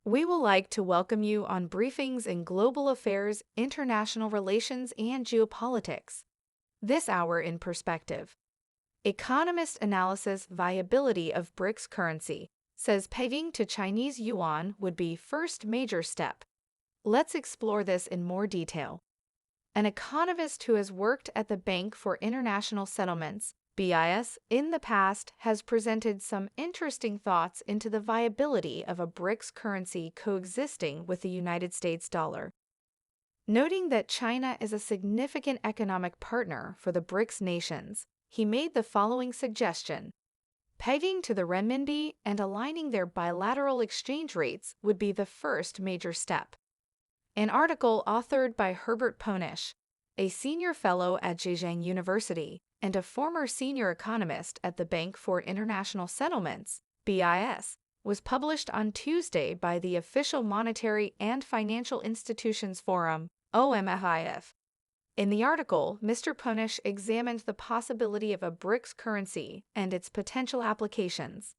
We will like to welcome you on briefings in global affairs, international relations, and geopolitics. This hour in perspective. Economist analysis viability of BRICS currency says pegging to Chinese yuan would be first major step. Let's explore this in more detail. An economist who has worked at the Bank for International Settlements, BIS, in the past has presented some interesting thoughts into the viability of a BRICS currency coexisting with the United States dollar. Noting that China is a significant economic partner for the BRICS nations, he made the following suggestion. Pegging to the renminbi and aligning their bilateral exchange rates would be the first major step. An article authored by Herbert Ponish, a senior fellow at Zhejiang University and a former senior economist at the Bank for International Settlements, BIS, was published on Tuesday by the Official Monetary and Financial Institutions Forum, OMFIF. In the article, Mr. Ponish examined the possibility of a BRICS currency and its potential applications.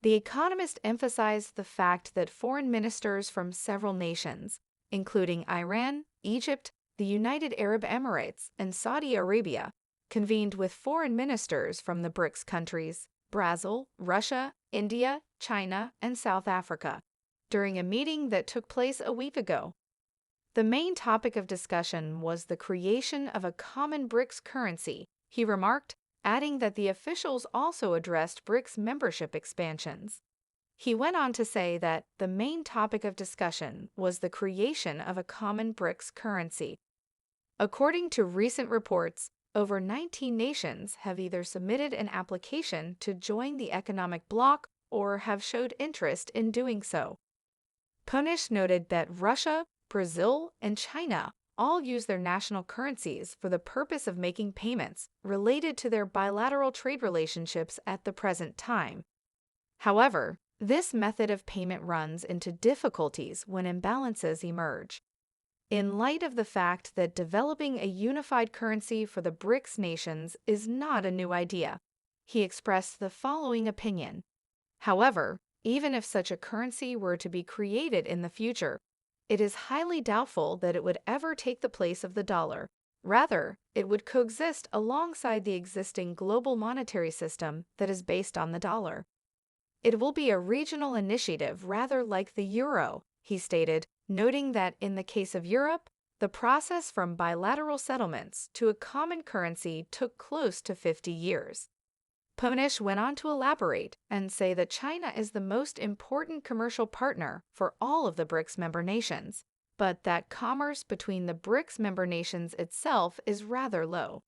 The economist emphasized the fact that foreign ministers from several nations, including Iran, Egypt, the United Arab Emirates, and Saudi Arabia, convened with foreign ministers from the BRICS countries, Brazil, Russia, India, China, and South Africa, during a meeting that took place a week ago. The main topic of discussion was the creation of a common BRICS currency, he remarked, adding that the officials also addressed BRICS membership expansions. He went on to say that the main topic of discussion was the creation of a common BRICS currency. According to recent reports, over 19 nations have either submitted an application to join the economic bloc or have showed interest in doing so. Ponish noted that Russia, Brazil, and China all use their national currencies for the purpose of making payments related to their bilateral trade relationships at the present time. However, this method of payment runs into difficulties when imbalances emerge. In light of the fact that developing a unified currency for the BRICS nations is not a new idea, he expressed the following opinion. However, even if such a currency were to be created in the future, it is highly doubtful that it would ever take the place of the dollar. Rather, it would coexist alongside the existing global monetary system that is based on the dollar. It will be a regional initiative rather like the euro, he stated, noting that in the case of Europe, the process from bilateral settlements to a common currency took close to 50 years. Ponish went on to elaborate and say that China is the most important commercial partner for all of the BRICS member nations, but that commerce between the BRICS member nations itself is rather low.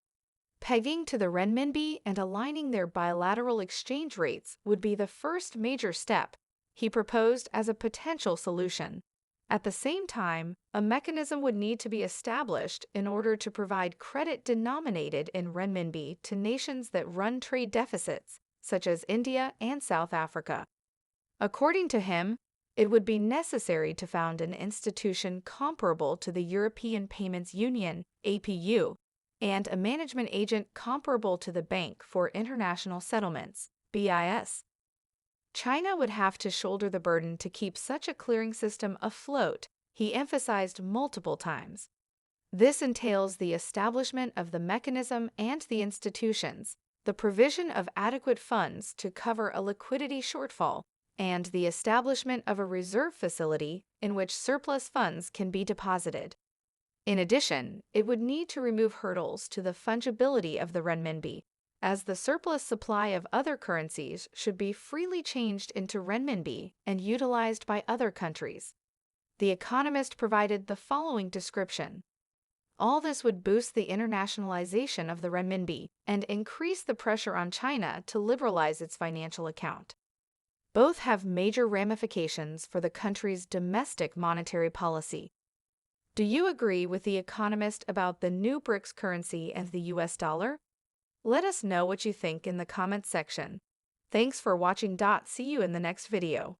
Pegging to the renminbi and aligning their bilateral exchange rates would be the first major step, he proposed as a potential solution. At the same time, a mechanism would need to be established in order to provide credit denominated in renminbi to nations that run trade deficits, such as India and South Africa. According to him, it would be necessary to found an institution comparable to the European Payments Union, APU, and a management agent comparable to the Bank for International Settlements, BIS. China would have to shoulder the burden to keep such a clearing system afloat, he emphasized multiple times. This entails the establishment of the mechanism and the institutions, the provision of adequate funds to cover a liquidity shortfall, and the establishment of a reserve facility in which surplus funds can be deposited. In addition, it would need to remove hurdles to the fungibility of the renminbi, as the surplus supply of other currencies should be freely changed into renminbi and utilized by other countries. The economist provided the following description. All this would boost the internationalization of the renminbi and increase the pressure on China to liberalize its financial account. Both have major ramifications for the country's domestic monetary policy. Do you agree with the economist about the new BRICS currency and the US dollar? Let us know what you think in the comments section. Thanks for watching. See you in the next video.